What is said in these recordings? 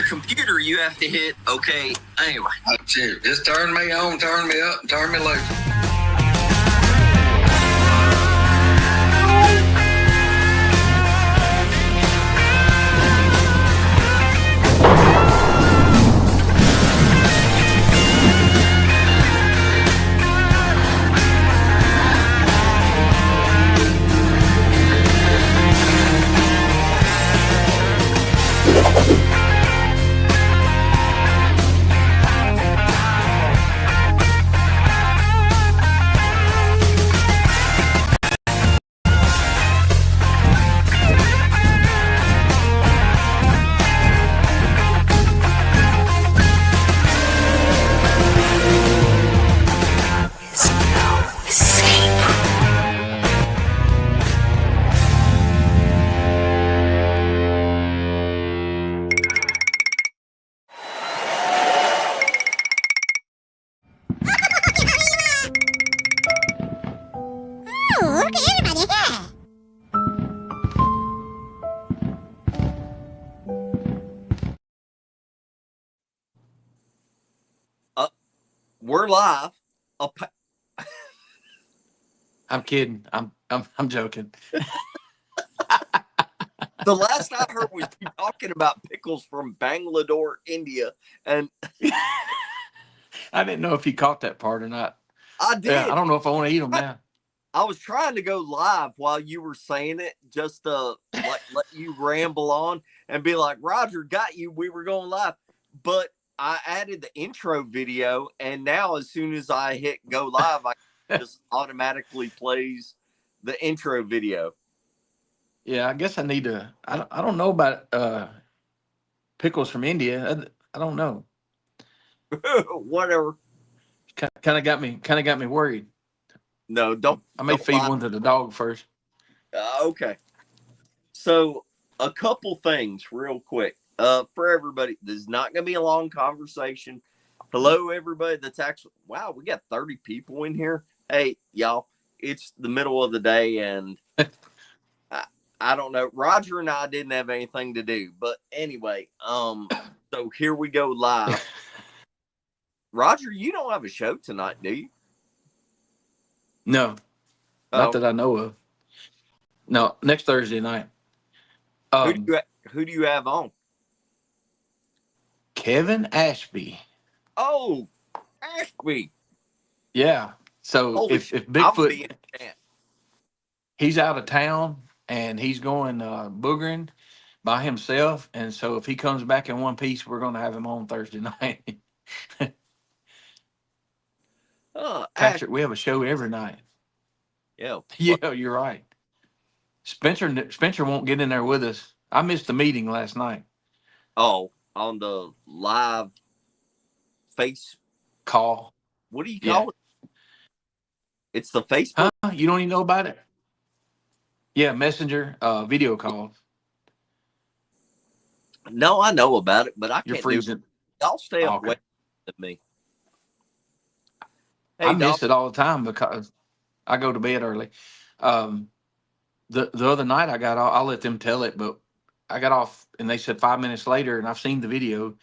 the computer, you have to hit OK. Anyway. That's it. Just turn me on, turn me up, turn me loose. We're live. I'm kidding. I'm joking. The last I heard was you talking about pickles from Bangalore, India, and I didn't know if you caught that part or not. I did. Yeah, I don't know if I want to eat them now. I was trying to go live while you were saying it, just to let you ramble on and be like, Roger, got you. We were going live. But I added the intro video, and now as soon as I hit go live, I just automatically plays the intro video. Yeah, I guess I need to. I don't know about pickles from India. I don't know. Whatever. Kind of got me worried. No, don't. I may feed one to the dog first. Okay. So a couple things real quick. For everybody, this is not going to be a long conversation. Hello, everybody. That's actually, wow, we got 30 people in here. Hey, y'all, it's the middle of the day, and I don't know. Roger and I didn't have anything to do, but anyway, so here we go live. Roger, you don't have a show tonight, do you? No, not that I know of. No, next Thursday night. Who do you have on? Kevin Ashby. Oh, Ashby. Yeah. So if Bigfoot, he's out of town and he's going boogering by himself, and so if he comes back in one piece, we're going to have him on Thursday night. Patrick, we have a show every night. Yeah. Yeah, you're right. Spencer won't get in there with us. I missed the meeting last night. Oh, on the live face call. What do you call it? It's the Facebook. Huh? You don't even know about it? Yeah, messenger, video calls. No, I know about it, but I You're can't freezing. do it. Y'all stay up away from me. Hey, I miss it all the time because I go to bed early. The other night I got off, I'll let them tell it, but I got off and they said 5 minutes later, and I've seen the video.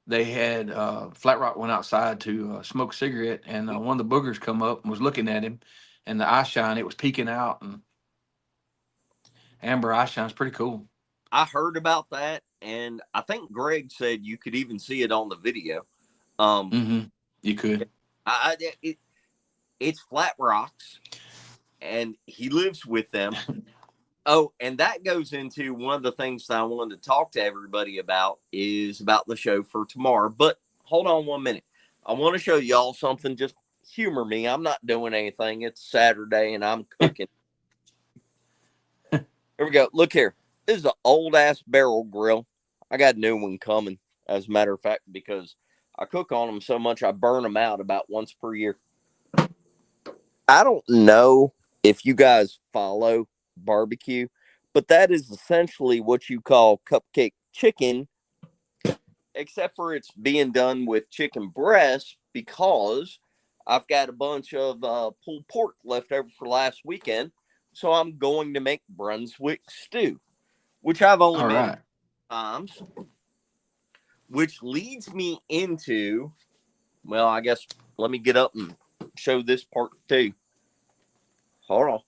They had Flat Rock went outside to smoke a cigarette, and one of the boogers come up and was looking at him, and the eye shine, it was peeking out, and amber eye shine's pretty cool. I heard about that, and I think Greg said you could even see it on the video. You could. It's Flat Rocks, and he lives with them. Oh, and that goes into one of the things that I wanted to talk to everybody about is about the show for tomorrow. But hold on 1 minute. I want to show y'all something. Just humor me. I'm not doing anything. It's Saturday, and I'm cooking. Here we go. Look here. This is an old-ass barrel grill. I got a new one coming, as a matter of fact, because I cook on them so much I burn them out about once per year. I don't know if you guys follow barbecue, but that is essentially what you call cupcake chicken, except for it's being done with chicken breast, because I've got a bunch of pulled pork left over for last weekend, so I'm going to make Brunswick stew, which I've only made times. which leads me into, well, I guess let me get up and show this part too. Hold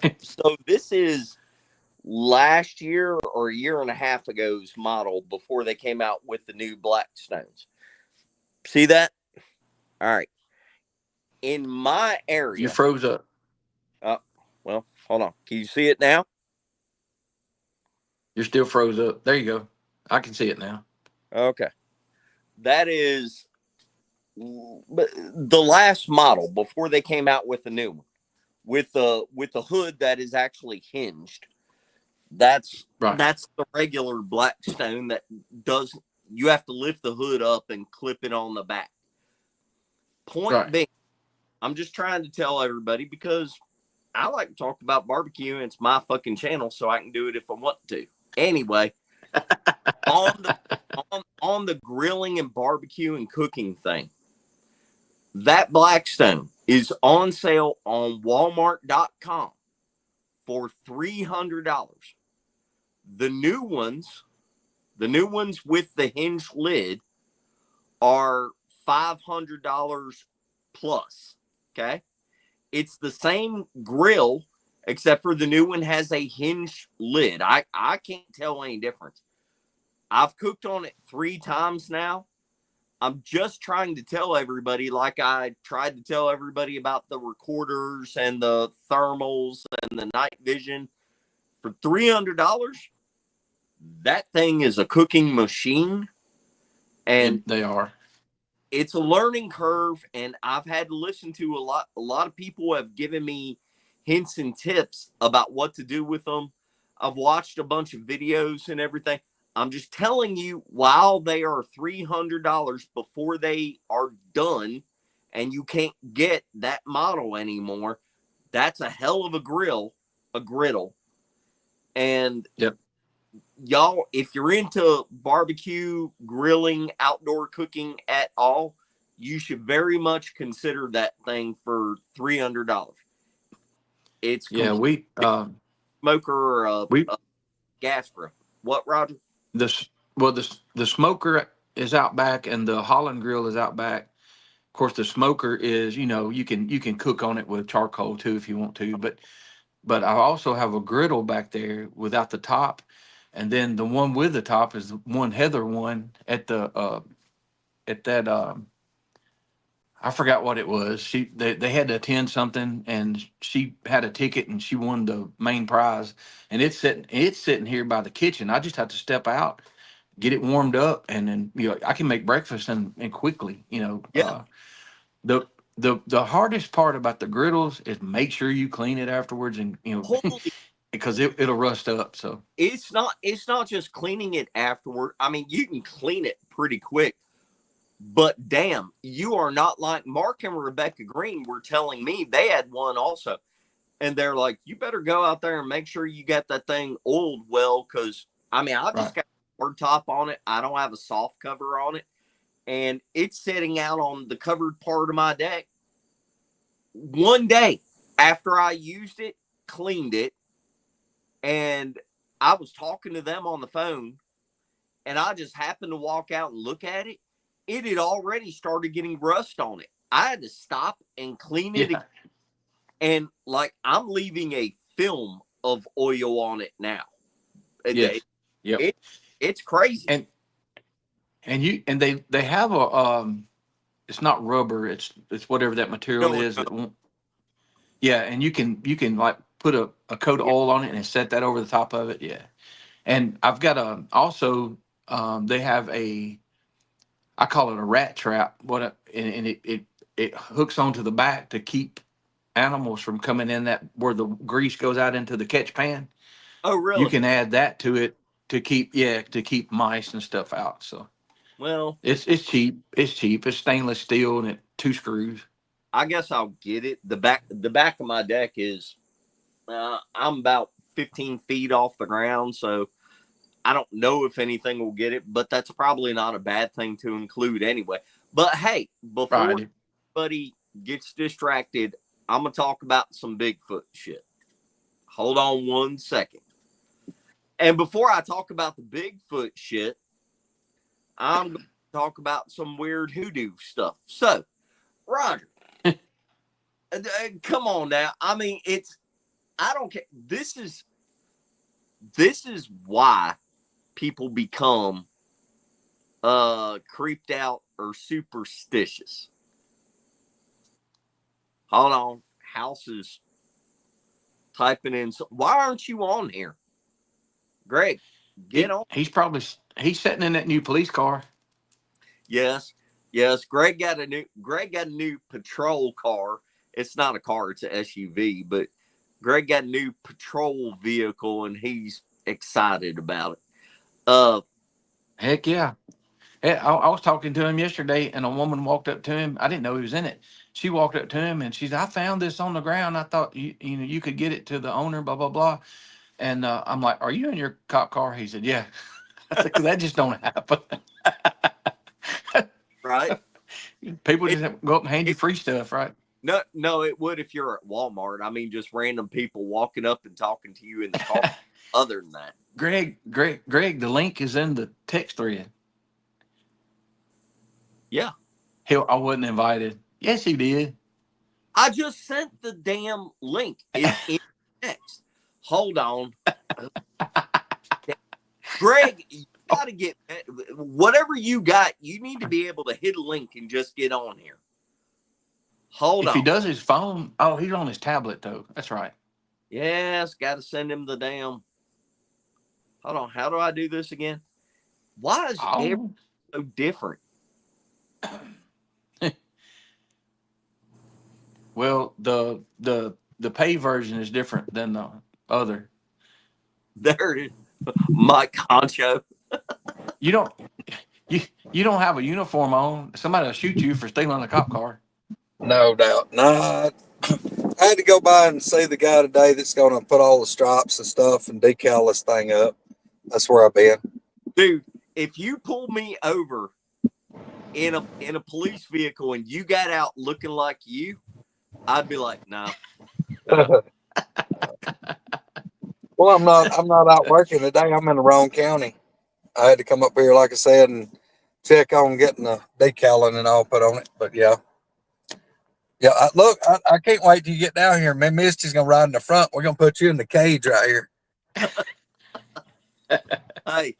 on. So this is last year or a year and a half ago's model before they came out with the new Blackstones. See that? All right. In my You area, froze up. well, hold on. Can you see it now? You're still froze up. There you go. I can see it now. Okay. That is the last model before they came out with the new one with the hood that is actually hinged. That's Right. that's the regular Blackstone that does. You have to lift the hood up and clip it on the back. Point Right. being, I'm just trying to tell everybody because I like to talk about barbecue and it's my fucking channel, so I can do it if I want to. Anyway, on the on the grilling and barbecue and cooking thing, that Blackstone is on sale on Walmart.com for $300. The new ones, the new ones with the hinged lid, are $500 plus. Okay, it's the same grill except for the new one has a hinged lid. I can't tell any difference. I've cooked on it 3 times now. I'm just trying to tell everybody, like I tried to tell everybody about the recorders and the thermals and the night vision. For $300, that thing is a cooking machine. And They are. it's a learning curve. And I've had to listen to a lot of people have given me hints and tips about what to do with them. I've watched a bunch of videos and everything. I'm just telling you, while they are $300 before they are done and you can't get that model anymore, that's a hell of a griddle. And Yep. y'all, if you're into barbecue, grilling, outdoor cooking at all, you should very much consider that thing for $300. It's Yeah. complete smoker or We a gas grill. What, Roger? this well the smoker is out back and the Holland grill is out back. Of course, the smoker is, you can cook on it with charcoal too if you want to, but I also have a griddle back there without the top, and then the one with the top is the one Heather won at that I forgot what it was. They had to attend something, and she had a ticket, and she won the main prize. And it's sitting here by the kitchen. I just have to step out, get it warmed up, and then I can make breakfast and quickly. Yeah, The the hardest part about the griddles is make sure you clean it afterwards, and holy, because it'll rust up. So it's not just cleaning it afterward. I mean, you can clean it pretty quick, but damn, you are not like Mark and Rebecca Green were telling me they had one also. And they're like, you better go out there and make sure you get that thing oiled well. Cause I mean, I've right, just got a hard top on it. I don't have a soft cover on it. And it's sitting out on the covered part of my deck. One day after I used it, cleaned it, and I was talking to them on the phone, and I just happened to walk out and look at it. It had already started getting rust on it. I had to stop and clean it again. yeah, And like I'm leaving a film of oil on it now. It, yes, yep. it it's crazy. And they have a it's not rubber, it's whatever that material No, is that won't. Yeah, and you can like put a coat of yeah. oil on it and set that over the top of it. Yeah. And I've got a also they have a, I call it a rat trap. And it hooks onto the back to keep animals from coming in, that where the grease goes out into the catch pan. Oh, You really? can add that to it to keep mice and stuff out. So Well, it's cheap. It's cheap. It's stainless steel and it 2 screws. I guess I'll get it. The back of my deck is I'm about 15 feet off the ground, so I don't know if anything will get it, but that's probably not a bad thing to include anyway. But hey, before Right. anybody gets distracted, I'm gonna talk about some Bigfoot shit. Hold on one second. And before I talk about the Bigfoot shit, I'm going to talk about some weird hoodoo stuff. So, Roger, come on now. I mean, I don't care. This is why people become creeped out or superstitious. Hold on. House is typing in. Why aren't you on here? Greg, get on. He's sitting in that new police car. Yes. Greg got a new patrol car. It's not a car, it's an SUV, but Greg got a new patrol vehicle and he's excited about it. Heck yeah. I was talking to him yesterday, and a woman walked up to him. I didn't know he was in it. She walked up to him, and she said, "I found this on the ground. I thought you could get it to the owner." Blah blah blah. And I'm like, "Are you in your cop car?" He said, "Yeah." I said, "'Cause that just don't happen." Right. People just go up and hand you free stuff, right? No, it would if you're at Walmart. I mean, just random people walking up and talking to you in the car. Other than that, Greg, the link is in the text thread. yeah. I wasn't invited. Yes, he did. I just sent the damn link. It's in text. Hold on. Greg, you got to get whatever you got. You need to be able to hit a link and just get on here. Hold on. If he does his phone, he's on his tablet, though. That's right. Yes, got to send him the damn. Hold on. How do I do this again? Why is everything so different? Well, the pay version is different than the other. There it is. Mike Concho. You don't have a uniform on. Somebody will shoot you for stealing a cop car. No doubt. Nah, I had to go by and see the guy today that's going to put all the stripes and stuff and decal this thing up. That's where I've been. Dude, if you pull me over in a police vehicle and you got out looking like you, I'd be like, nah. Well, I'm not out working today. I'm in the wrong county. I had to come up here, like I said, and check on getting the decaling and all put on it. But yeah. Look, I can't wait till you get down here. Man, Misty's gonna ride in the front. We're gonna put you in the cage right here. Hey,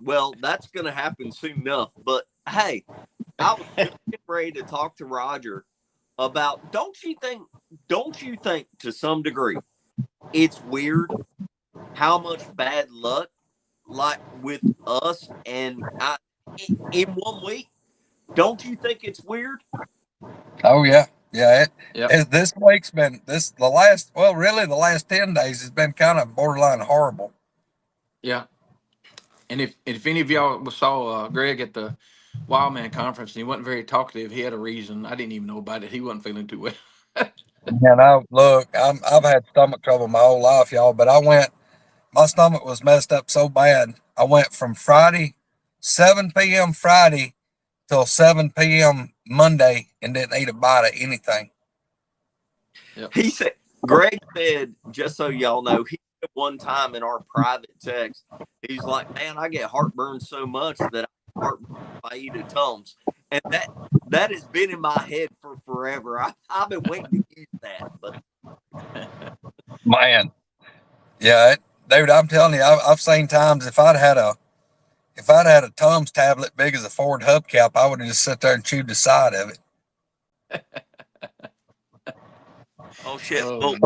well, that's gonna happen soon enough. But hey, I was just getting ready to talk to Roger about. Don't you think to some degree it's weird how much bad luck, like with us and in 1 week? Don't you think it's weird? Oh yeah. Yep. This week's been the last 10 days has been kind of borderline horrible. Yeah. And if any of y'all saw Greg at the Wildman conference, and he wasn't very talkative, he had a reason. I didn't even know about it. He wasn't feeling too well. And I've had stomach trouble my whole life, y'all, but my stomach was messed up so bad. I went from 7 p.m. Friday till 7 p.m. Monday and didn't eat a bite of anything. Yep. Greg said, just so y'all know, he said one time in our private text, he's like, man, I get heartburn so much that I heartburn if I eat a Tums. And that has been in my head for forever. I've been waiting to use that. But man, yeah, dude, I'm telling you, I've seen times if I'd had a Tums tablet big as a Ford hubcap, I would have just sat there and chewed the side of it. Oh shit! Oh,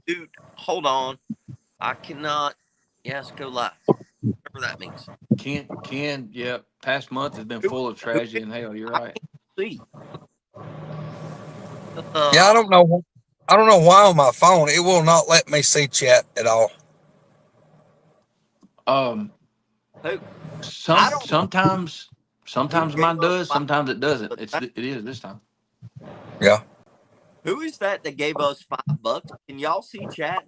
dude, hold on. I cannot. Yes, go live. Whatever that means. Ken, yeah. Past month has been full of tragedy and hell. You're right. See. Yeah, I don't know why on my phone it will not let me see chat at all. Sometimes mine does. Sometimes it doesn't. It is this time. Yeah. Who is that gave us $5? Can y'all see chat?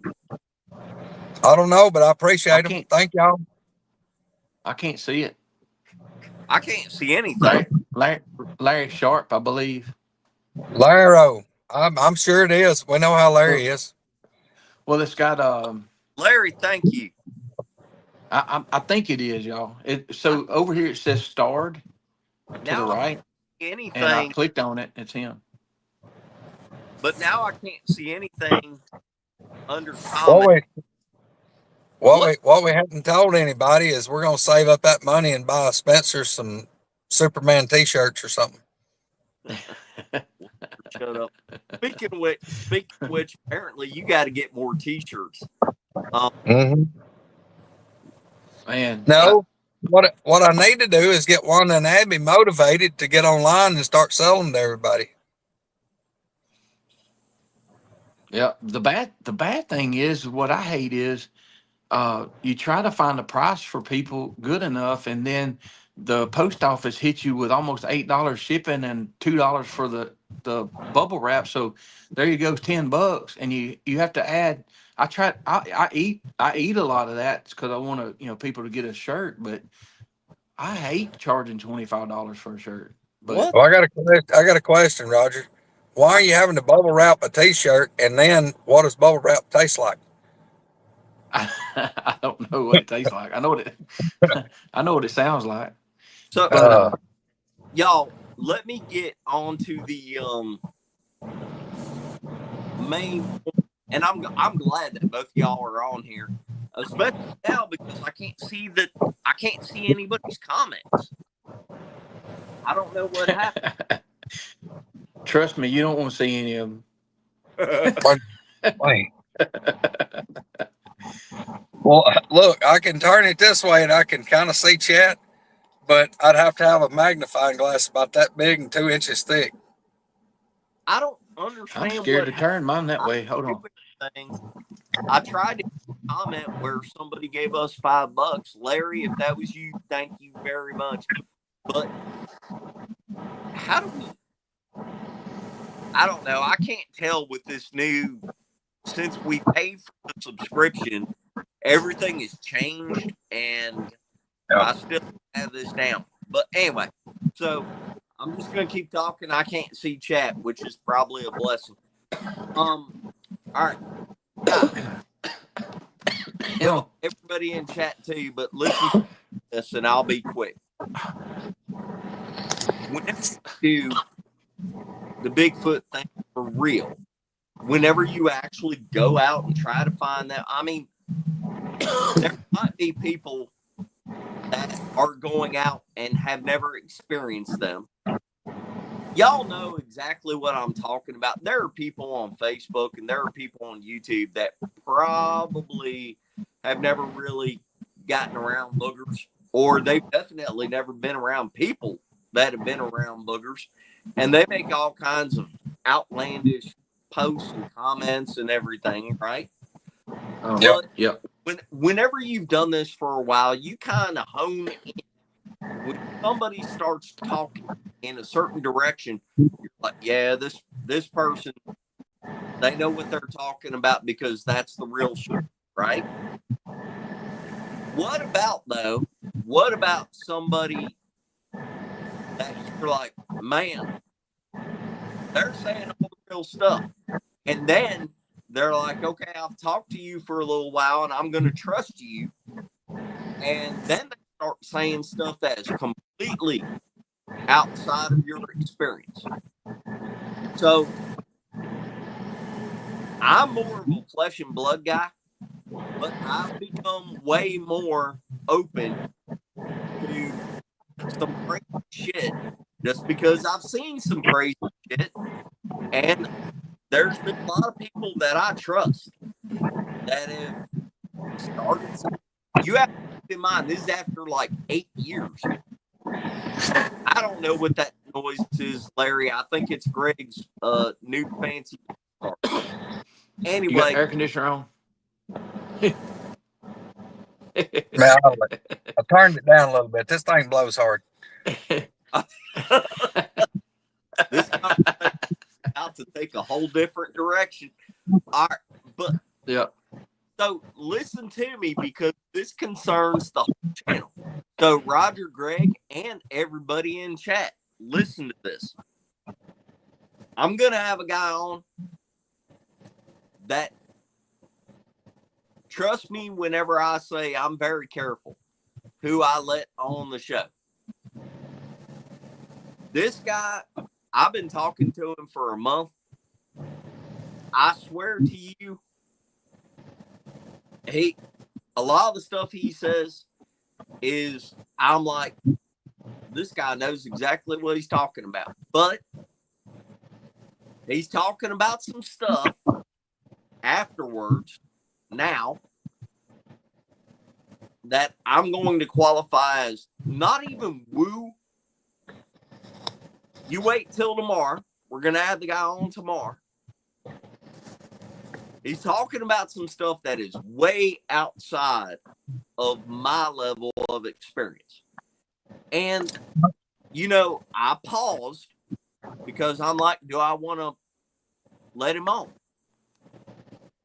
I don't know, but I appreciate them. Thank y'all. I can't see it. I can't see anything. Larry Sharp, I believe. Larry, I'm sure it is. We know how Larry is. Well, it's got Larry, thank you. I think it is, y'all. So over here it says starred to the Now I right, can't see and I anything, clicked on it. It's him. but now I can't see anything under What comment. we What? what we haven't told anybody is we're gonna save up that money and buy Spencer some Superman t-shirts or something. Shut up. Speaking of which, apparently you got to get more T-shirts. Um, Mm-hmm. Man, No, what I need to do is get Wanda and Abby motivated to get online and start selling to everybody. yeah. The bad thing is what I hate is you try to find a price for people good enough, and then the post office hits you with almost $8 shipping and $2 for the bubble wrap. So there you go, $10, and you have to add. I eat a lot of that because I want people to get a shirt, but I hate charging $25 for a shirt. But what? Well, I got a question, Roger. Why are you having to bubble wrap a t-shirt, and then what does bubble wrap taste like? I don't know what it tastes like. I know what it I know what it sounds like. So, But y'all, let me get on to the main point, and I'm glad that both y'all are on here, especially now because I can't see anybody's comments. I don't know what happened. trust me, you don't want to see any of them. Wait. Well, look, I can turn it this way and I can kind of see chat, but I'd have to have a magnifying glass about that big and 2 inches thick. I don't I'm understand scared what to happened. turn mine that I way. Hold do on. everything. I tried to comment where somebody gave us $5. Larry, if that was you, thank you very much. But how do we? I don't know. I can't tell with this new, since we paid for the subscription, everything has changed, and Yeah. I still have this down. But anyway, so I'm just gonna keep talking. I can't see chat, which is probably a blessing. All right, guys. Well, everybody in chat too, but listen to this, and I'll be quick. Whenever you do the Bigfoot thing for real, whenever you actually go out and try to find that, I mean, there might be people that are going out and have never experienced them. Y'all know exactly what I'm talking about. There are people on Facebook and there are people on YouTube that probably have never really gotten around boogers, or they've definitely never been around people that have been around boogers, and they make all kinds of outlandish posts and comments and everything, right? Yep. Yep. Whenever you've done this for a while, you kind of hone in. When somebody starts talking in a certain direction, you're like, yeah, this person, they know what they're talking about because that's the real shit, right? What about somebody that you're like, man, they're saying all the real stuff, and then they're like, okay, I've talked to you for a little while and I'm going to trust you, and then they start saying stuff that is completely outside of your experience. So I'm more of a flesh and blood guy, but I've become way more open to some crazy shit just because I've seen some crazy shit. And there's been a lot of people that I trust that have started something. You have to keep in mind, this is after like 8 years. I don't know what that noise is, Larry. I think it's Greg's new fancy car. You got Anyway, air conditioner on? Man, I turned it down a little bit. This thing blows hard. this conversation is about to take a whole different direction. All right, but Yep. so listen to me because this concerns the whole channel. So Roger, Greg, and everybody in chat, listen to this. I'm gonna have a guy on that trust me whenever I say I'm very careful who I let on the show. This guy, I've been talking to him for a month. I swear to you, a lot of the stuff he says is, I'm like, this guy knows exactly what he's talking about. But he's talking about some stuff afterwards now that I'm going to qualify as not even woo. You wait till tomorrow. We're going to have the guy on tomorrow. He's talking about some stuff that is way outside of my level of experience. And, you know, I paused because I'm like, do I want to let him on?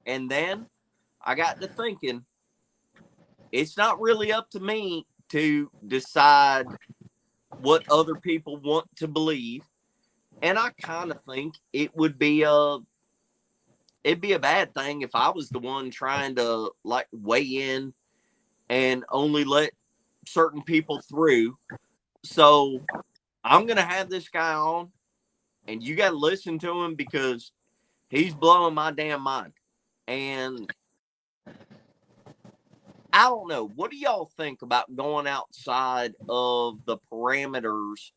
And then I got to thinking, it's not really up to me to decide what other people want to believe. And I kind of think it'd be a bad thing if I was the one trying to like weigh in and only let certain people through. So I'm going to have this guy on, and you got to listen to him because he's blowing my damn mind. And I don't know. What do y'all think about going outside of the parameters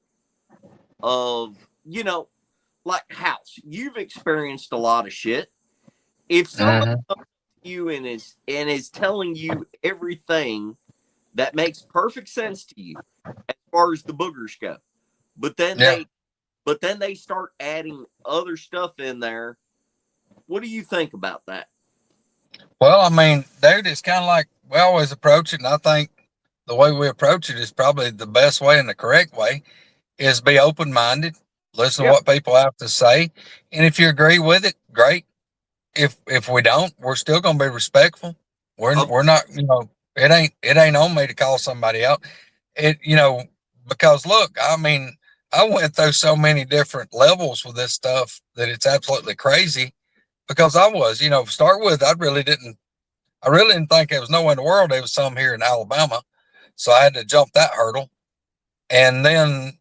of, you know, like house? You've experienced a lot of shit. If somebody comes to you and is telling you everything that makes perfect sense to you as far as the boogers go, but then they start adding other stuff in there, what do you think about that? Well, I mean, dude, it's kind of like we always approach it, and I think the way we approach it is probably the best way and the correct way is be open minded, listen to Yep. what people have to say, and if you agree with it, great. If we don't, we're still going to be respectful. We're not, you know, it ain't on me to call somebody out. Because look, I mean, I went through so many different levels with this stuff that it's absolutely crazy. Because I was, start with, I really didn't think there was nowhere in the world there was some here in Alabama. So I had to jump that hurdle. And then,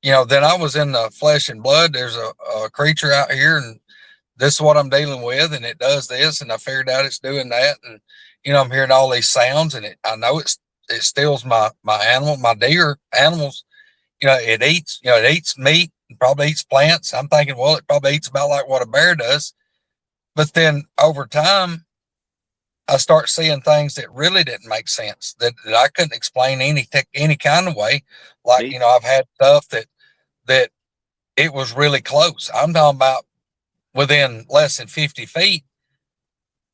then I was in the flesh and blood. There's a creature out here, and this is what I'm dealing with, and it does this, and I figured out it's doing that. And, I'm hearing all these sounds, and I know it steals my animal, my deer animals. It eats meat and probably eats plants. I'm thinking, well, it probably eats about like what a bear does. But then over time, I start seeing things that really didn't make sense that I couldn't explain any kind of way. Like, I've had stuff that it was really close. I'm talking about within less than 50 feet,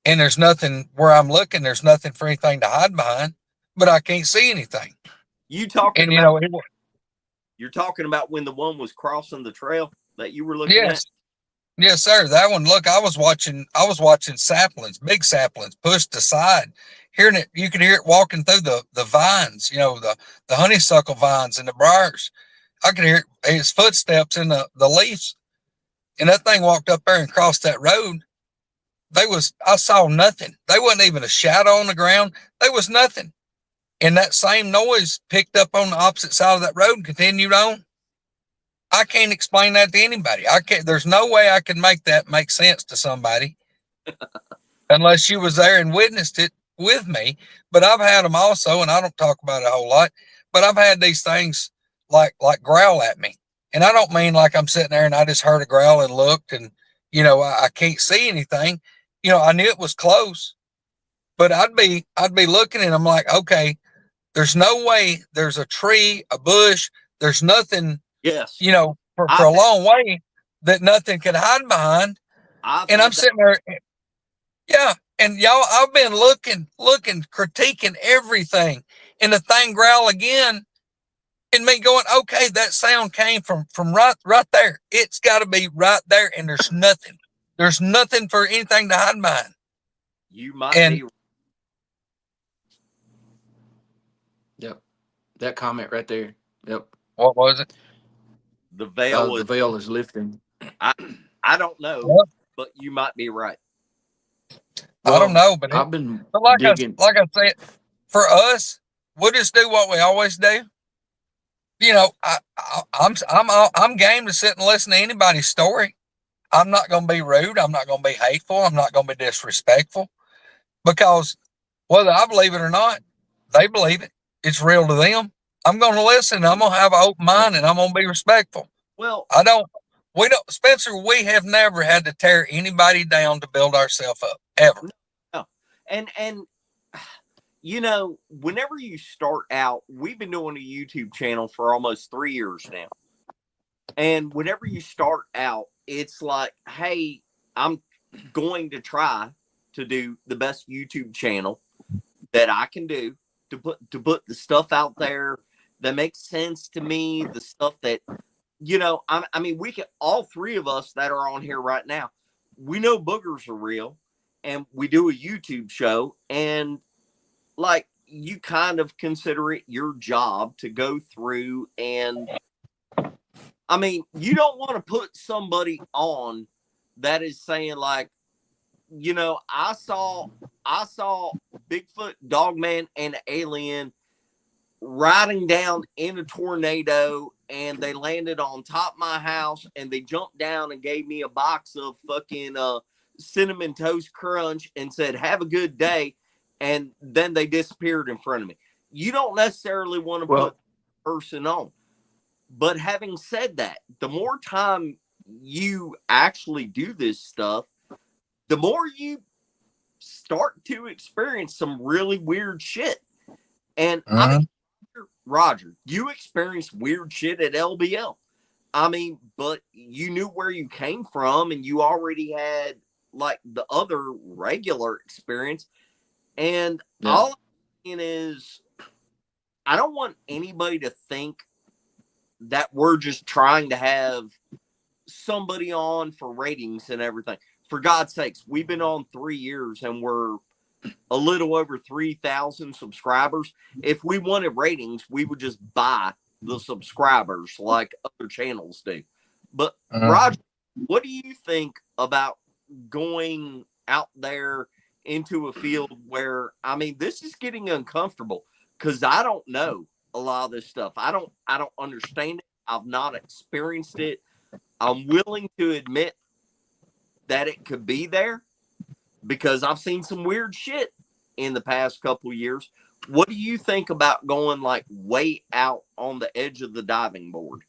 and there's nothing where I'm looking. There's nothing for anything to hide behind, but I can't see anything. You talking And, about, you're talking about when the one was crossing the trail that you were looking at? Yes, sir. That one, look, I was watching saplings, big saplings pushed aside, hearing it. You could hear it walking through the vines, the honeysuckle vines and the briars. I could hear his footsteps in the leaves. And that thing walked up there and crossed that road. I saw nothing. There wasn't even a shadow on the ground. There was nothing. And that same noise picked up on the opposite side of that road and continued on. I can't explain that to anybody. There's no way I can make that make sense to somebody unless you was there and witnessed it with me. But I've had them also, and I don't talk about it a whole lot, but I've had these things like growl at me. And I don't mean like I'm sitting there and I just heard a growl and looked and, I can't see anything. I knew it was close, but I'd be looking and I'm like, okay, there's no way there's a tree, a bush, there's nothing, Yes. For a long way that nothing could hide behind. And I'm sitting there. Yeah. And y'all, I've been looking, critiquing everything, and the thing growl again, and me going, okay, that sound came from right there. It's got to be right there. And there's nothing for anything to hide behind. You might be. Yep. That comment right there. Yep. What was it? The veil. The veil is lifting. I don't know, but you might be right. I don't Well, know, but I've been but like digging. I said, for us, we'll just do what we always do. I'm game to sit and listen to anybody's story. I'm not going to be rude. I'm not going to be hateful. I'm not going to be disrespectful because whether I believe it or not, they believe it. It's real to them. I'm going to listen. I'm going to have an open mind and I'm going to be respectful. Well, I don't, we don't, Spencer, we have never had to tear anybody down to build ourselves up ever. no. And whenever you start out, we've been doing a YouTube channel for almost 3 years now. And whenever you start out, it's like, hey, I'm going to try to do the best YouTube channel that I can do to put the stuff out there that makes sense to me, the stuff that I mean, we can, all three of us that are on here right now, we know boogers are real, and we do a YouTube show, and like you kind of consider it your job to go through and I mean, you don't want to put somebody on that is saying like, I saw Bigfoot, Dogman, and Alien riding down in a tornado, and they landed on top of my house, and they jumped down and gave me a box of fucking cinnamon toast crunch and said, "Have a good day," and then they disappeared in front of me. You don't necessarily want to put Well, a person on. But having said that, the more time you actually do this stuff, the more you start to experience some really weird shit. And I Mhm. mean, Roger, you experienced weird shit at LBL. I mean, but you knew where you came from and you already had like the other regular experience. And yeah. all I'm saying is, I don't want anybody to think that we're just trying to have somebody on for ratings and everything. For God's sakes, we've been on 3 years and we're a little over 3,000 subscribers. If we wanted ratings, we would just buy the subscribers like other channels do. But Mhm. Roger, what do you think about going out there into a field where I mean this is getting uncomfortable because I don't know a lot of this stuff. I don't understand it. I've not experienced it. I'm willing to admit that it could be there because I've seen some weird shit in the past couple years. What do you think about going like way out on the edge of the diving board?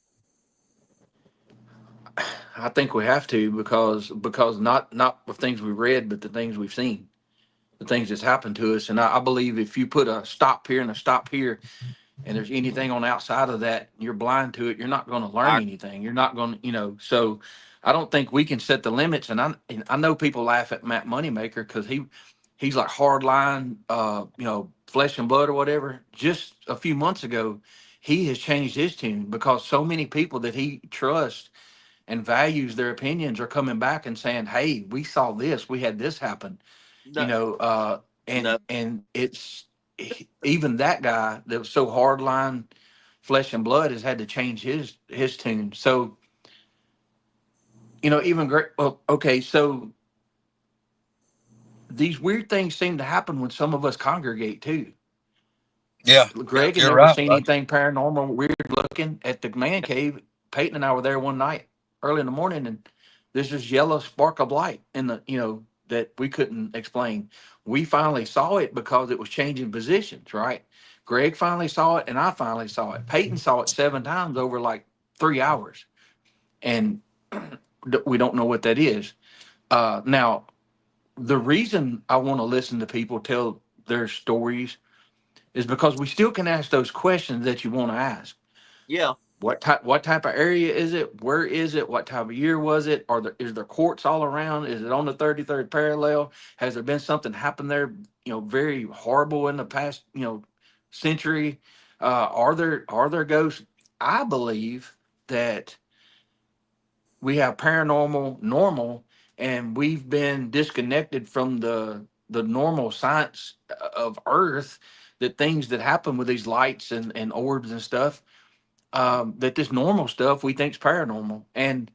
I think we have to because not the things we read, but the things we've seen, the things that's happened to us. And I believe if you put a stop here and a stop here, and there's anything on the outside of that, you're blind to it. You're not going to learn I anything. You're not going to, So I don't think we can set the limits. And I know people laugh at Matt Moneymaker because he's like hard line, flesh and blood or whatever. Just a few months ago, he has changed his tune because so many people that he trusts and values their opinions are coming back and saying, "Hey, we saw this. We had this happen." no And no it's even that guy that was so hardline flesh and blood has had to change his tune. So even great. Well, okay, so these weird things seem to happen when some of us congregate too. Yeah, Greg had you're never right, seen bud. anything paranormal, weird looking at the man cave. Peyton and I were there one night early in the morning, and there's this yellow spark of light in the, that we couldn't explain. We finally saw it because it was changing positions, right? Greg finally saw it, and I finally saw it. Peyton saw it 7 times over like 3 hours, and we don't know what that is. Now, the reason I want to listen to people tell their stories is because we still can ask those questions that you want to ask. yeah What type of area is it? Where is it? What time of year was it? Is there courts all around? Is it on the 33rd parallel? Has there been something happen there, very horrible in the past, century? Are there ghosts? I believe that we have paranormal normal, and we've been disconnected from the normal science of earth, that things that happen with these lights and orbs and stuff, that this normal stuff we think is paranormal. And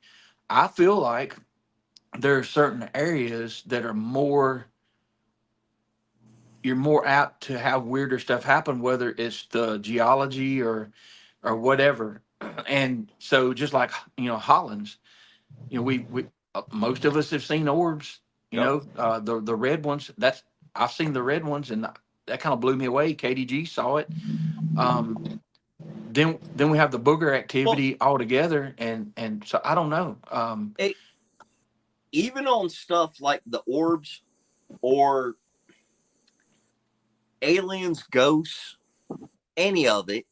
I feel like there are certain areas that are more you're more apt to have weirder stuff happen, whether it's the geology or whatever. And so, just like Hollins, we most of us have seen orbs. Yep. The red ones. I've seen the red ones, and that kind of blew me away. KDG saw it. Then we have the booger Well, activity altogether, and so I don't know. it, even on stuff like the orbs or aliens, ghosts, any of it,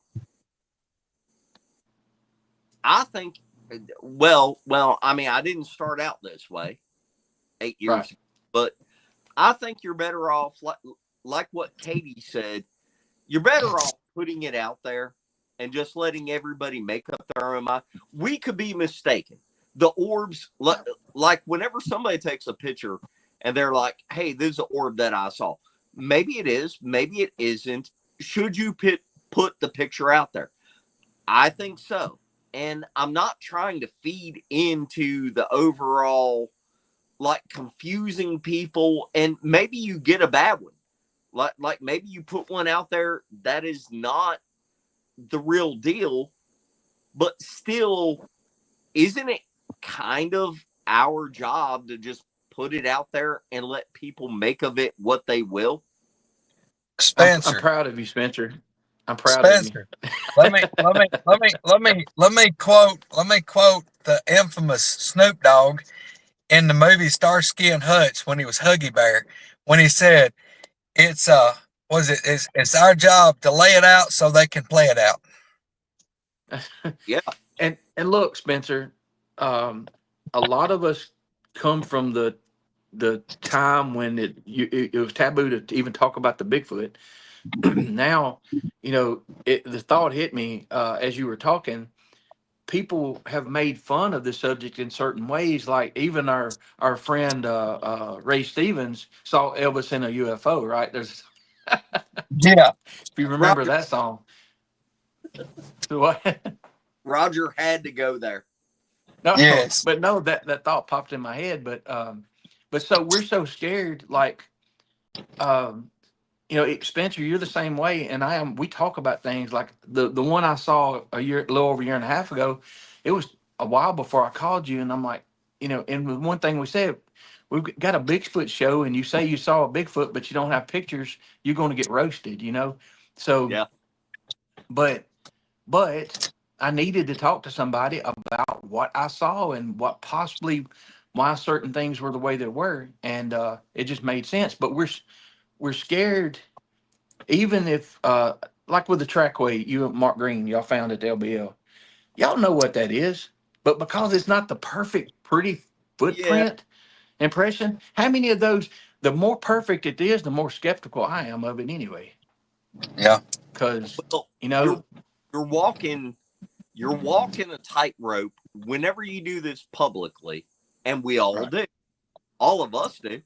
I think. Well, I mean, I didn't start out this way 8 years Right. ago, but I think you're better off, like what Katie said. You're better off putting it out there and just letting everybody make up their own mind. We could be mistaken. The orbs, like whenever somebody takes a picture and they're like, "Hey, this is an orb that I saw." Maybe it is, maybe it isn't. Should you put the picture out there? I think so. And I'm not trying to feed into the overall, like, confusing people. And maybe you get a bad one. Like maybe you put one out there that is not the real deal, but still, isn't it kind of our job to just put it out there and let people make of it what they will? I'm Spencer, proud of you, Spencer. I'm proud of you. Spencer. Let me quote the infamous Snoop Dogg in the movie Starsky and Hutch when he was Huggy Bear, when he said, "It's it's our job to lay it out so they can play it out." Yeah. And look, Spencer, a lot of us come from the time when it was taboo to even talk about the Bigfoot. Now, the thought hit me as you were talking. People have made fun of the subject in certain ways. Like even our friend Ray Stevens saw Elvis in a UFO. Right? There's Yeah, if you remember Roger, that song. What? Roger had to go there. No, yes, but no, that thought popped in my head. But so we're so scared. Like, um, Spencer, you're the same way, and I am. We talk about things like the one I saw a little over a year and a half ago. It was a while before I called you, and I'm like, and the one thing we said, we've got a Bigfoot show, and you say you saw a Bigfoot, but you don't have pictures, you're going to get roasted. So, Yeah. but I needed to talk to somebody about what I saw and what possibly why certain things were the way they were, and it just made sense. But we're scared, even if like with the trackway you and Mark Green y'all found at the LBL, y'all know what that is, but because it's not the perfect, pretty Yeah. footprint impression, how many of those? The more perfect it is, the more skeptical I am of it anyway. yeah, Because Well, you you're know, you're walking you're walking a tightrope whenever you do this publicly, and we all right. do. All of us do.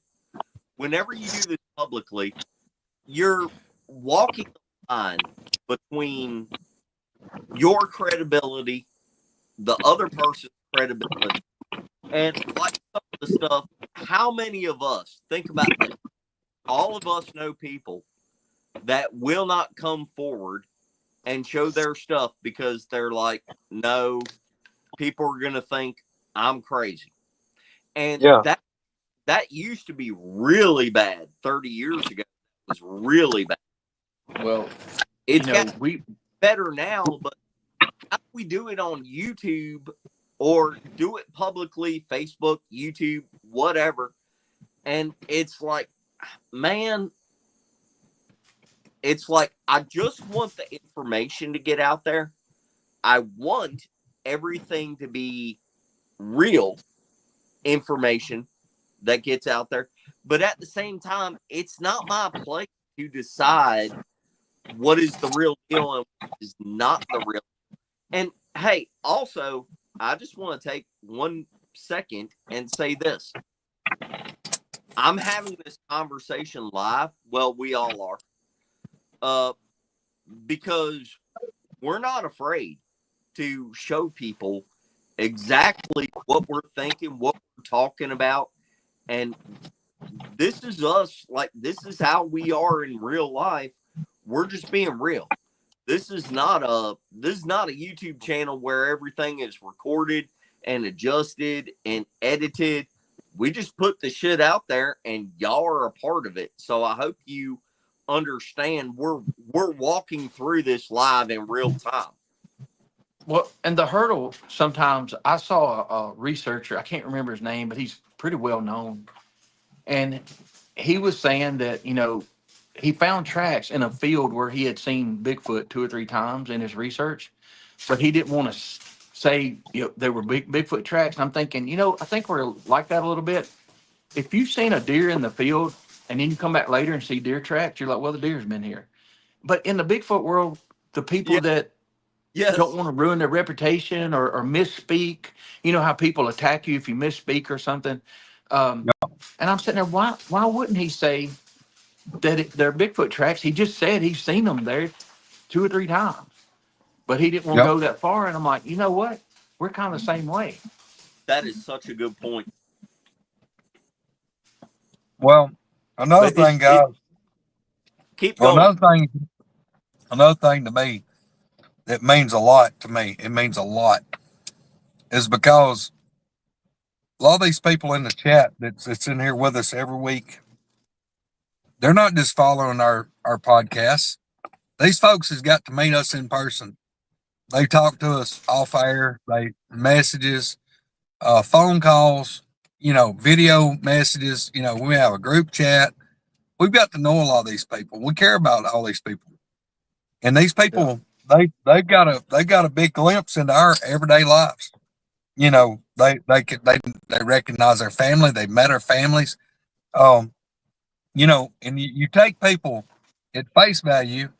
Whenever you do this publicly, you're walking the line between your credibility, the other person's credibility, and like some of the stuff. How many of us think about this? All of us know people that will not come forward and show their stuff because they're like, no, people are going to think I'm crazy. And yeah, that used to be really bad 30 years ago. It was really bad. Well, It's got we better now, but how do we do it on YouTube or do it publicly, Facebook, YouTube, whatever? And it's like, man, it's like, I just want the information to get out there. I want everything to be real information that gets out there. But at the same time, it's not my place to decide what is the real deal and what is not the real. And hey, also, I just want to take 1 second and say this. I'm having this conversation live. Well, we all are. Because we're not afraid to show people exactly what we're thinking, what we're talking about. And this is us. Like, this is how we are in real life. We're just being real. This is not a YouTube channel where everything is recorded and adjusted and edited. We just put the shit out there and y'all are a part of it. So I hope you understand we're walking through this live in real time. Well, and the hurdle sometimes I saw a researcher, I can't remember his name, but he's pretty well known. And he was saying that, he found tracks in a field where he had seen Bigfoot 2 or 3 times in his research, but he didn't want to say, they were Bigfoot tracks. And I'm thinking, I think we're like that a little bit. If you've seen a deer in the field and then you come back later and see deer tracks, you're like, well, the deer's been here. But in the Bigfoot world, the people Yeah. that don't Yes. want to ruin their reputation or misspeak. You know how people attack you if you misspeak or something. Um, and I'm sitting there, why wouldn't he say that they're Bigfoot tracks? He just said he's seen them there 2 or 3 times, but he didn't want to Yep. go that far. And I'm like, you know what? We're kind of the same way. That is such a good point. Well, another But thing, guys. keep Well, going. another thing to me that means a lot to me. It means a lot is because a lot of these people in the chat that's in here with us every week, they're not just following our podcasts. These folks has got to meet us in person. They talk to us off air. They messages, phone calls, video messages. We have a group chat. We've got to know a lot of these people. We care about all these people, and these Yeah. people they've got a big glimpse into our everyday lives. They recognize our family. They met our families. Um, and you take people at face value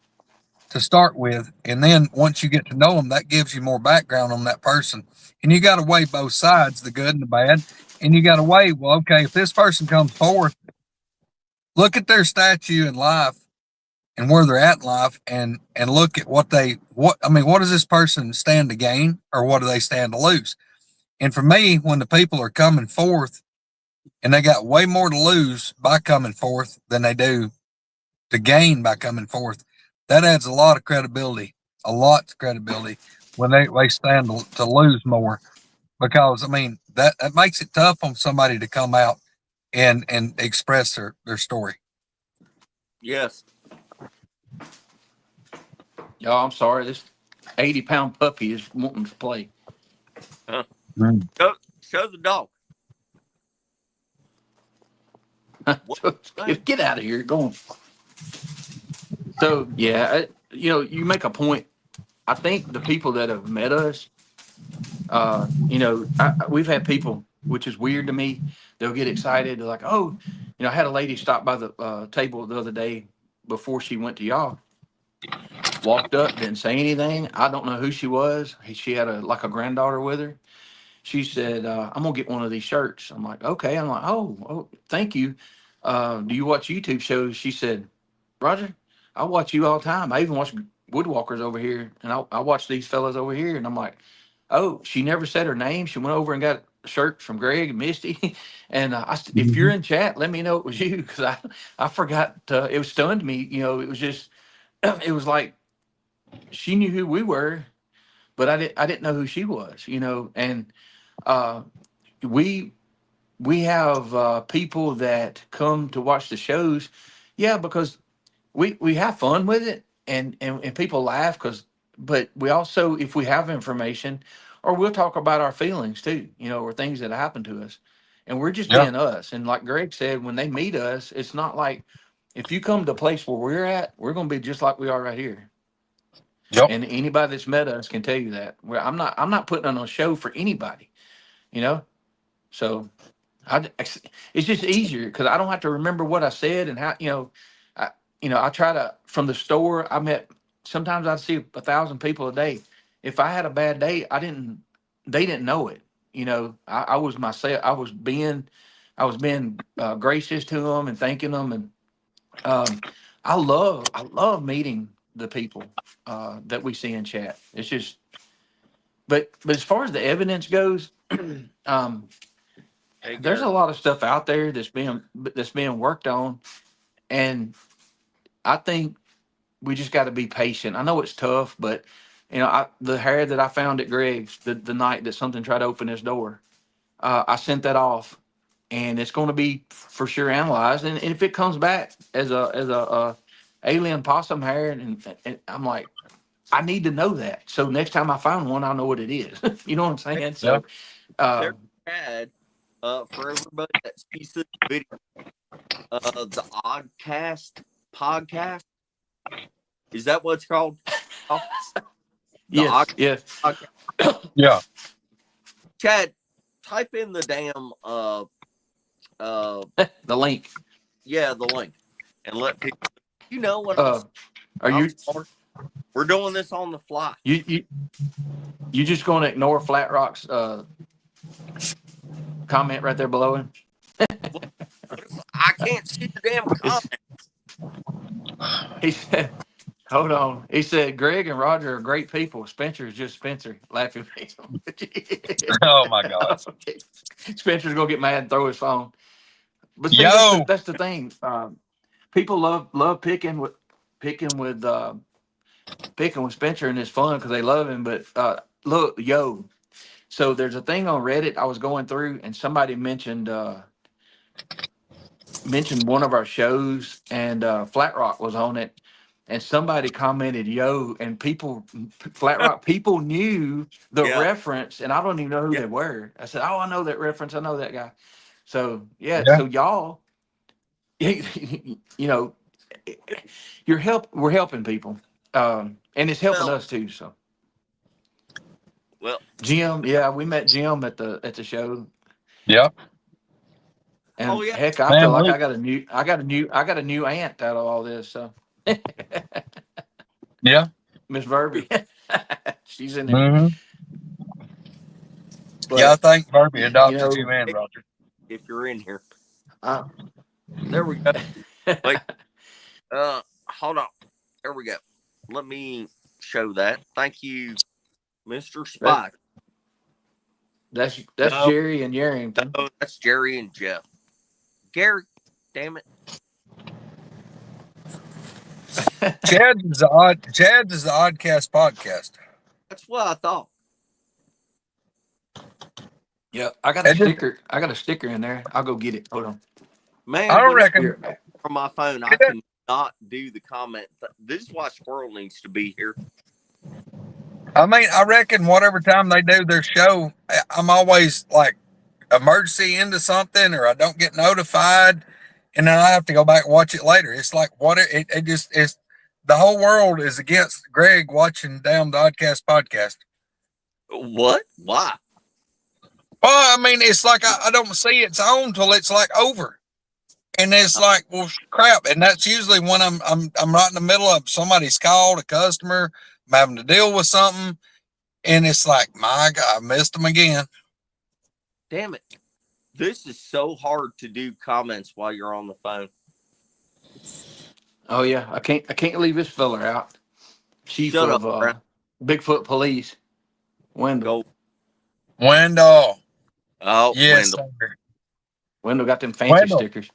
to start with, and then once you get to know them, that gives you more background on that person. And you got to weigh both sides, the good and the bad. And you got to weigh, well, okay, if this person comes forward, look at their statue in life and where they're at in life, and look at what does this person stand to gain, or what do they stand to lose? And for me, when the people are coming forth and they got way more to lose by coming forth than they do to gain by coming forth, that adds a lot of credibility when they stand to lose more. Because that makes it tough on somebody to come out and express their story. Yes. Y'all, I'm sorry. This 80-pound puppy is wanting to play. Huh. Mm. Show the dog. What? Get out of here. Go on. So, yeah, you make a point. I think the people that have met us, we've had people, which is weird to me. They'll get excited. They're like, oh, I had a lady stop by the table the other day before she went to y'all. Walked up, didn't say anything. I don't know who she was. She had a granddaughter with her. She said, I'm gonna get one of these shirts. I'm like, okay. I'm like, oh, thank you. Do you watch YouTube shows? She said, Roger, I watch you all the time. I even watch Woodwalkers over here, and I watch these fellas over here. And I'm like, oh, she never said her name. She went over and got a shirt from Greg and Misty. And if you're in chat, let me know it was you, because I forgot. It was stunned me. It was just, it was like she knew who we were, but I didn't know who she was. And uh, we we have people that come to watch the shows, yeah, because we have fun with it, and people laugh but we also, if we have information, or we'll talk about our feelings too, or things that happen to us, and we're just Yeah. being us. And like Greg said, when they meet us, it's not like, if you come to a place where we're at, we're going to be just like we are right here. Yep. And anybody that's met us can tell you that. I'm not putting on a show for anybody, you know. So it's just easier because I don't have to remember what I said and how, I I try to, from the store. Sometimes I see 1,000 people a day. If I had a bad day, they didn't know it. I was myself. I was being gracious to them and thanking them. And um, I love meeting the people that we see in chat. It's just, but as far as the evidence goes, um, Hey, There's Gary. a lot of stuff out there that's being worked on, and I think we just got to be patient. I know it's tough, but the hair that I found at Greg's the night that something tried to open his door, I sent that off, and it's going to be for sure analyzed. And if it comes back as a alien possum hair, and I'm like, I need to know that. So next time I find one, I know what it is. You know what I'm saying? Yeah. So, uh, There's Chad. For everybody that sees this video, the Oddcast podcast. Is that what it's called? Oh, the yes, yes, Oddcast. Yeah. Chad, type in the damn uh the link. yeah, the link, and let people. You know what I'm Uh, saying? are I'm you smart. We're doing this on the fly. you just going to ignore Flat Rock's comment right there below him? I can't see the damn comment. He said, "Hold on." He said, "Greg and Roger are great people. Spencer is just Spencer." Laughing face emoji. Oh my God. Spencer's gonna get mad and throw his phone. But see, Yo. that's the thing. People love picking with Spencer, and it's fun because they love him. But look, yo. So there's a thing on Reddit I was going through, and somebody mentioned one of our shows, and Flat Rock was on it, and somebody commented, "Yo," and Flat Rock people knew the Yeah, reference, and I don't even know who yeah. they were. I said, "Oh, I know that reference. I know that guy." So yeah, Yeah. so y'all, you know, we're helping people, and it's helping Well, us too. So well. Jim, yeah, we met Jim at the show. Yeah. Oh And yeah. heck, I feel Man, like we, I got a new aunt out of all this. So yeah. Miss Verby, she's in there. Hmm. Yeah, I But think Verby you adopted you know, in, Roger. If you're in here, I, there we go. Wait. Hold on. There we go. Let me show that. Thank you, Mr. that Spike. that's No, Jerry and Yarrington. no, that's Jerry and Jeff. Gary, damn it. Chad's is the Oddcast podcast. That's what I thought. Yeah, I got a It just, sticker. I got a sticker in there. I'll go get it. Hold on. I Man, don't when I Be reckon right back. from my phone, I it does- can not do the comment. This is why Squirrel needs to be here. I mean, I reckon whatever time they do their show, I'm always like emergency into something or I don't get notified and then I have to go back and watch it later. It's like it just is the whole world is against Greg watching damn the Oddcast podcast. What? Why? Well, I mean, it's like I don't see it's on till it's like over. And it's like, well, crap. And that's usually when I'm right in the middle of somebody's called, a customer, I'm having to deal with something. And it's like, my God, I missed them again. Damn it. This is so hard to do comments while you're on the phone. Oh yeah, I can't leave this feller out. Chief Shut up, of Brown. Bigfoot Police, Wendell. Go. Wendell. Oh, Yes, Wendell. sir. Wendell got them fancy Wendell. stickers.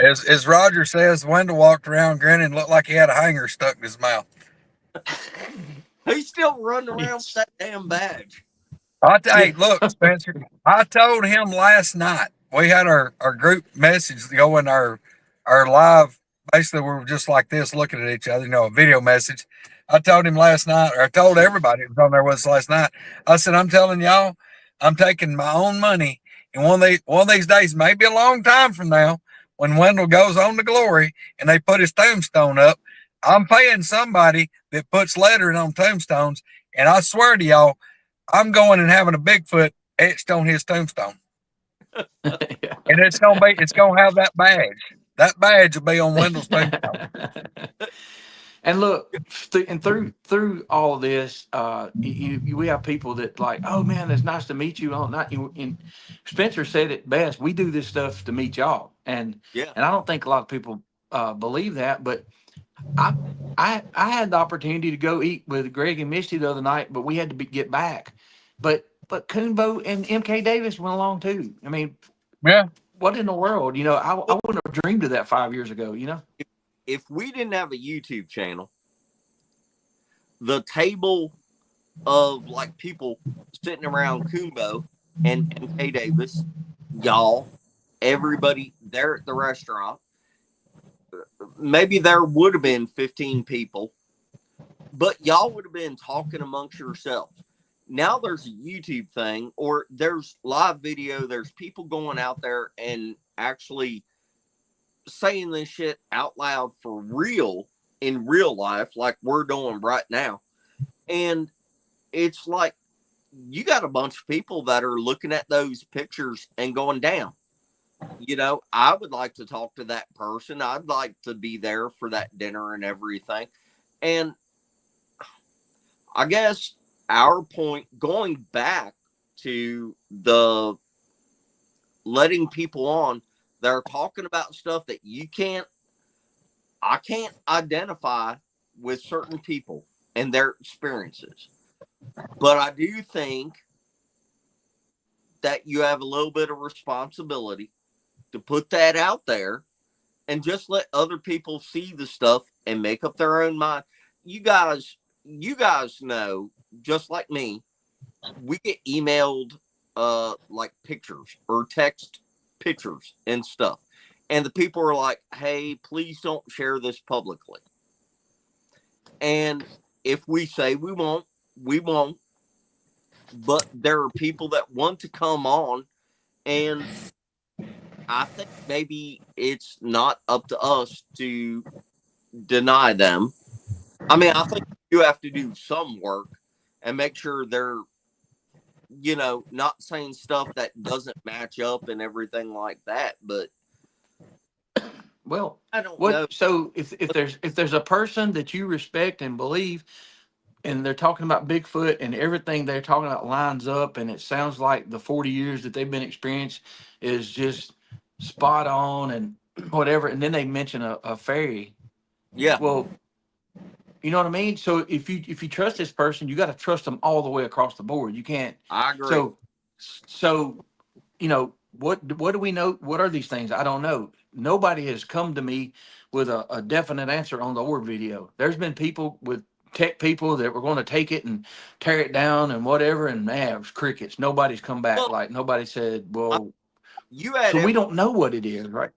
As Roger says, Wendell walked around grinning, looked like he had a hanger stuck in his mouth. He's still running around with Yes. that damn badge. Hey, Yeah. look, Spencer, I told him last night, we had our group message going, our live, basically we were just like this looking at each other, a video message. I told him last night, or I told everybody who was on there with us last night, I said, I'm telling y'all, I'm taking my own money. And one of these days, maybe a long time from now, when Wendell goes on to glory and they put his tombstone up, I'm paying somebody that puts lettering on tombstones. And I swear to y'all, I'm going and having a Bigfoot etched on his tombstone. Yeah. And it's gonna have that badge. That badge will be on Wendell's tombstone. And look, through all of this, we have people that like, oh man, it's nice to meet you. On not you. And Spencer said it best. We do this stuff to meet y'all, and Yeah. I don't think a lot of people believe that. But I I had the opportunity to go eat with Greg and Misty the other night, but we had to get back. But Coonbo and MK Davis went along too. I mean, Yeah. What in the world? I wouldn't have dreamed of that 5 years ago. If we didn't have a YouTube channel, the table of like people sitting around Kumbo and Kay Davis, y'all, everybody there at the restaurant, maybe there would have been 15 people, but y'all would have been talking amongst yourselves. Now there's a YouTube thing, or there's live video, there's people going out there and actually saying this shit out loud for real in real life, like we're doing right now. And it's like you got a bunch of people that are looking at those pictures and going, damn, I would like to talk to that person. I'd like to be there for that dinner and everything. And I guess our point, going back to the letting people on that are talking about stuff that I can't identify with certain people and their experiences. But I do think that you have a little bit of responsibility to put that out there and just let other people see the stuff and make up their own mind. You guys know, just like me, we get emailed like pictures or text pictures and stuff. And the people are like, hey, please don't share this publicly. And if we say we won't, we won't. But there are people that want to come on, and I think maybe it's not up to us to deny them. I mean, I think you have to do some work and make sure they're, not saying stuff that doesn't match up and everything like that. But Well, I don't know. what? So if there's a person that you respect and believe, and they're talking about Bigfoot, and everything they're talking about lines up, and it sounds like the 40 years that they've been experienced is just spot on and whatever, and then they mention a fairy. Yeah, Well, you know what I mean? So if you trust this person, you got to trust them all the way across the board. You can't. I agree. So what do we know? What are these things? I don't know. Nobody has come to me with a definite answer on the orb video. There's been people with tech people that were going to take it and tear it down and whatever, and man, it was crickets. Nobody's come back. Well, Like nobody said, I, well, you had so we every don't know what it is, right?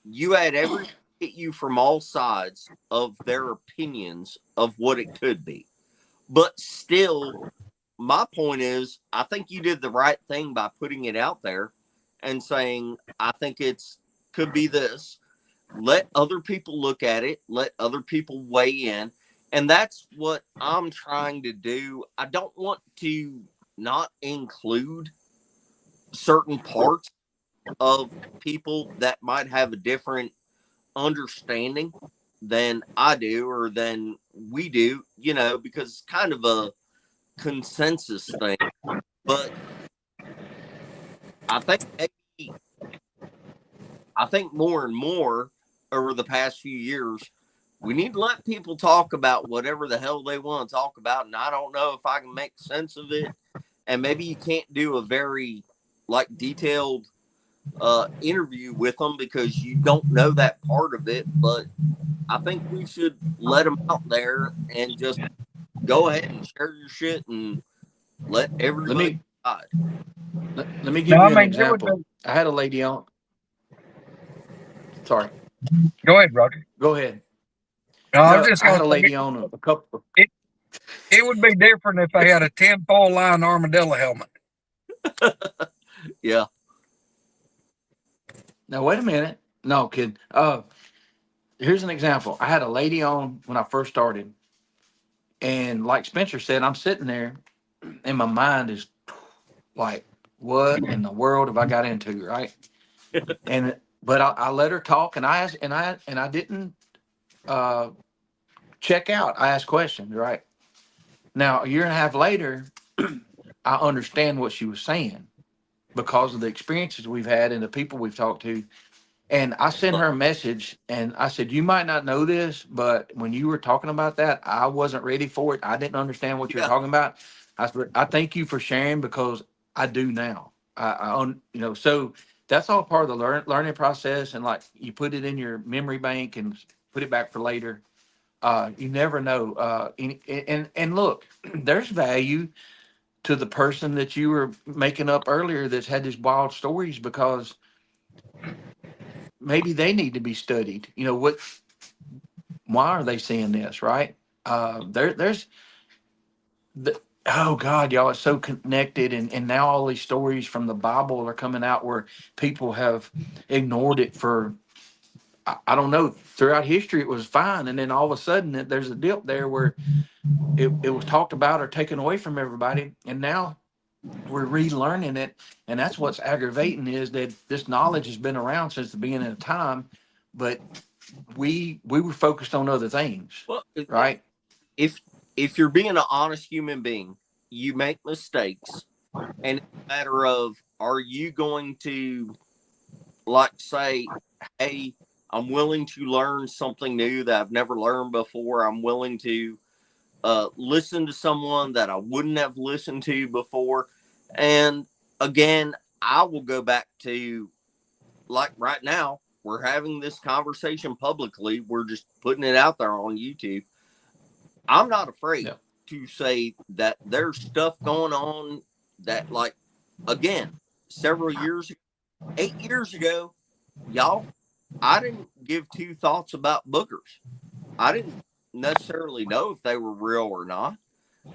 you had every hit you from all sides of their opinions of what it could be. But still, my point is, I think you did the right thing by putting it out there and saying, I think it's could be this. Let other people look at it, let other people weigh in. And that's what I'm trying to do. I don't want to not include certain parts of people that might have a different understanding than I do or than we do, because it's kind of a consensus thing. But I think maybe, I think more and more over the past few years, we need to let people talk about whatever the hell they want to talk about. And I don't know if I can make sense of it. And maybe you can't do a very like detailed interview with them because you don't know that part of it. But I think we should let them out there and just go ahead and share your shit and let Let everybody me decide. let me No, give I you an mean it would example. be. I had a lady on. Sorry, Go ahead, Roger. go ahead. No, I was No, just I gonna had a say lady on a couple. it. It would be different if they had a tinfoil line armadillo helmet. Yeah. Now wait a minute. No, kid. Here's an example. I had a lady on when I first started, and like Spencer said, I'm sitting there, and my mind is like, "What in the world have I got into?" Right? And but I let her talk, and I asked, and I didn't uh, check out. I asked questions. Right? Now a year and a half later, I understand what she was saying because of the experiences we've had and the people we've talked to. And I sent her a message and I said, you might not know this, but when you were talking about that, I wasn't ready for it. I didn't understand what you were Yeah. talking about. I said, I thank you for sharing because I do now. So that's all part of the learning process, and like you put it in your memory bank and put it back for later. You never know. And look, there's value to the person that you were making up earlier that's had these wild stories, because maybe they need to be studied. Why are they seeing this, right? There's oh God, y'all, it's so connected, and now all these stories from the Bible are coming out where people have ignored it for, I don't know, throughout history it was fine, and then all of a sudden there's a dip there where it was talked about or taken away from everybody, and now we're relearning it. And that's what's aggravating, is that this knowledge has been around since the beginning of time, but we were focused on other things, Well, right? if if you're being an honest human being, you make mistakes, and it's a matter of, are you going to, like, say, hey, I'm willing to learn something new that I've never learned before. I'm willing to listen to someone that I wouldn't have listened to before. And again, I will go back to, like, right now, we're having this conversation publicly. We're just putting it out there on YouTube. I'm not afraid Yeah. to say that there's stuff going on that, like, again, several years, 8 years ago, y'all, I didn't give two thoughts about boogers. I didn't necessarily know if they were real or not.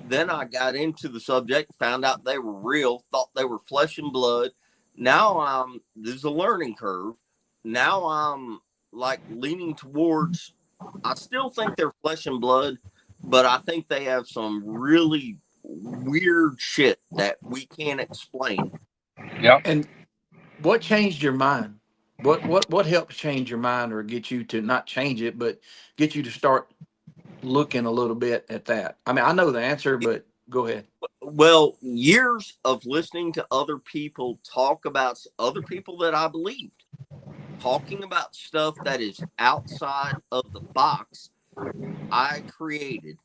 Then I got into the subject, found out they were real, thought they were flesh and blood. Now there's a learning curve. Now I'm, like, leaning towards, I still think they're flesh and blood, but I think they have some really weird shit that we can't explain. Yep. And what changed your mind? What helped change your mind, or get you to not change it, but get you to start looking a little bit at that? I mean, I know the answer, but go ahead. Well, years of listening to other people talk about other people that I believed, talking about stuff that is outside of the box I created.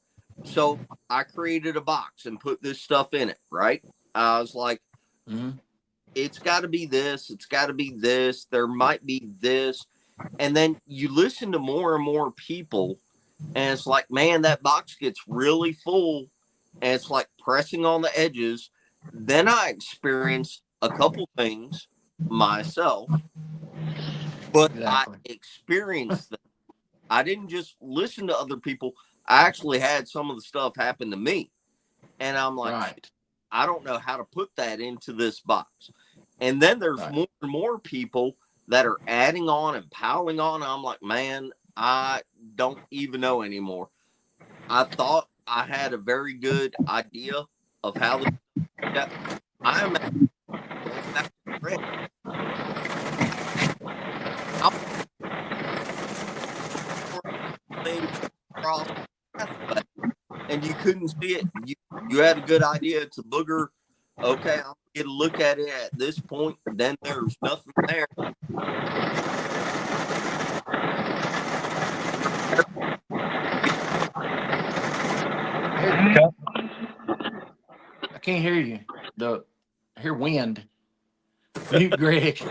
So I created a box and put this stuff in it, right? I was like, Hmm. it's got to be this, it's got to be this, there might be this. And then you listen to more and more people, and it's like, man, that box gets really full, and it's like pressing on the edges. Then I experienced a couple things myself, but I Exactly. experienced them. I didn't just listen to other people. I actually had some of the stuff happen to me. And I'm like, shit, Right. I don't know how to put that into this box. And then there's Right. more and more people that are adding on and piling on. I'm like, man, I don't even know anymore. I thought I had a very good idea of how this. Yeah, I am going back to Greg. I'm things across the pathway, and you couldn't see it. You had a good idea. It's a booger. Okay, I'll get a look at it at this point. Then there's nothing there. Hey, Okay. I can't hear you. The I hear wind. Mute Greg.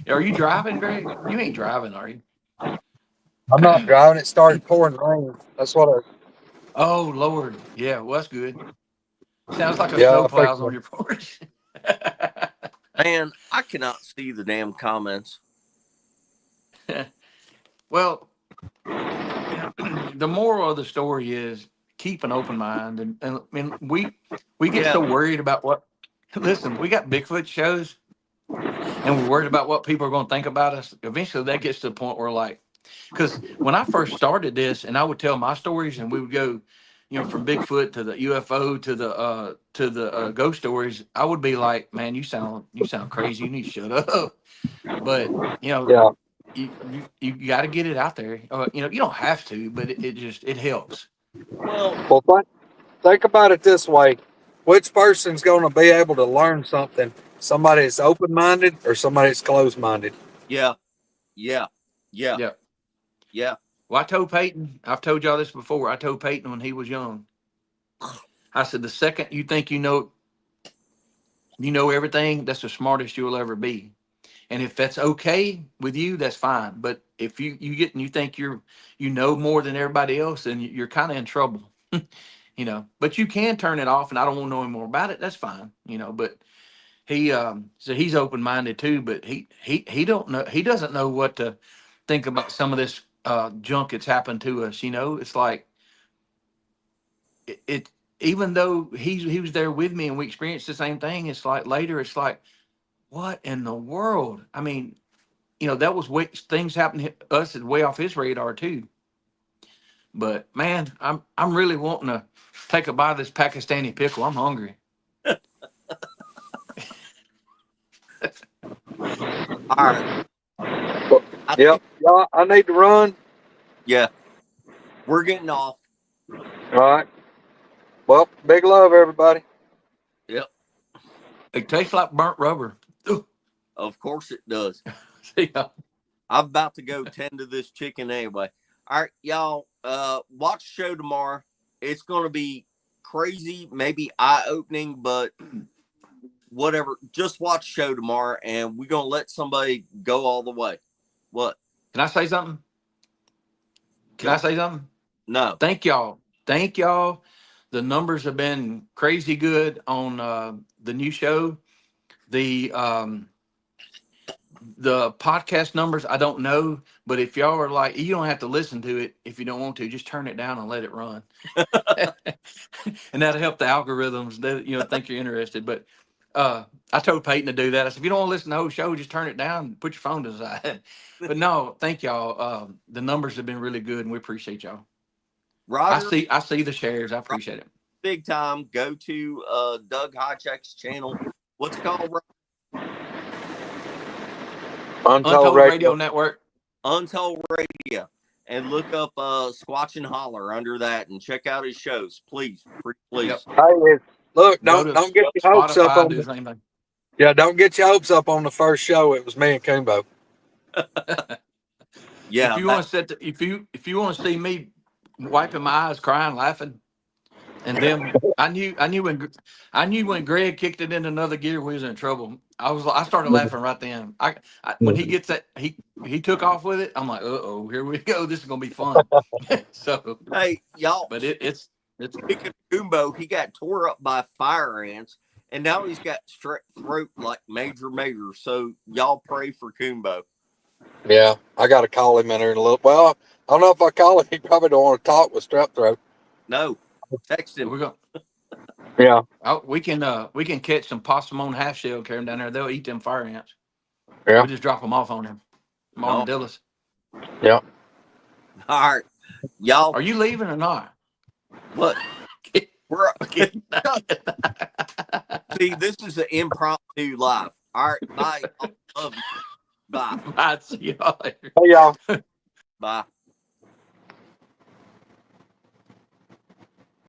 Are you driving, Greg? You ain't driving, are you? I'm not driving. It started pouring rain. That's what I, Oh Lord. Yeah, well, that's good. Sounds like a yeah, I snowplow's figured. on your porch. Man, I cannot see the damn comments. Well, the moral of the story is keep an open mind, and we get Yeah. so worried about what. Listen, we got Bigfoot shows, and we're worried about what people are going to think about us. Eventually, that gets to the point where, like, because when I first started this, and I would tell my stories, and we would go, from Bigfoot to the UFO to the ghost stories, I would be like, "Man, you sound crazy. You need to shut up." But Yeah. you got to get it out there. You don't have to, but it helps. Well, Well, think about it this way: which person's going to be able to learn something? Somebody that's open-minded or somebody that's closed-minded? yeah, yeah, yeah, Yeah. yeah. Well, I told Peyton. I've told y'all this before. I told Peyton when he was young. I said, the second you think you know, You know everything. That's the smartest you'll ever be. And if that's okay with you, that's fine. But if you get and you think you know more than everybody else, then you're kind of in trouble. But you can turn it off, and I don't want to know any more about it. That's fine. But so he's open minded too. But he don't know. He doesn't know what to think about some of this junk that's happened to us. It's like it even though he was there with me and we experienced the same thing. It's like later. It's like, what in the world? I mean, that was way things happened to us is way off his radar too. But man, I'm really wanting to take a bite of this Pakistani pickle. I'm hungry. All right. Yep. Y'all, I need to run. Yeah. We're getting off. All right. Well, big love, everybody. Yep. It tastes like burnt rubber. Of course it does. See ya. I'm about to go tend to this chicken anyway. All right, y'all. Watch the show tomorrow. It's gonna be crazy, maybe eye-opening, but whatever. Just watch the show tomorrow, and we're gonna let somebody go all the way. What? Can I say something? Can I say something? No. Thank y'all. Thank y'all. The numbers have been crazy good on the new show. The podcast numbers, I don't know, but if y'all are like, you don't have to listen to it if you don't want to, just turn it down and let it run. And that'll help the algorithms that, think you're interested. But I told Peyton to do that. I said, if you don't want to listen to the whole show, just turn it down and put your phone to the side. But no, thank y'all. The numbers have been really good and we appreciate y'all. Roger, I see the shares. I appreciate it. big time. Go to Doug Hijack's channel. What's it called? Untold Radio Network. Untold Radio. And look up Squatch and Holler under that and check out his shows. Please. Please. Yep. Hey, look, don't get your hopes up Spotify, on do the the, same thing. yeah, don't get your hopes up on the first show. It was me and Kumbo. Yeah. If you want to if you want to see me wiping my eyes, crying, laughing, and then I knew when Greg kicked it in another gear, we was in trouble. I started laughing right then. When he gets that he took off with it. I'm like, uh-oh, here we go. This is gonna be fun. So, Hey, y'all. but it's Speaking of Kumbo, he got tore up by fire ants, and now he's got strep throat like major. So y'all pray for Kumbo. Yeah, I got to call him in here in a little. Well, I don't know if I call him. He probably don't want to talk with strep throat. No, text him. we're going. Yeah. We can catch some possum on half shell, carry them down there. They'll eat them fire ants. Yeah. We just drop them off on him. Armadillos. Yeah. All right, y'all. Are you leaving or not? What? We're see. This is an impromptu live. All right, bye. I love you. Bye. I'd see y'all later. Hey, y'all. Bye.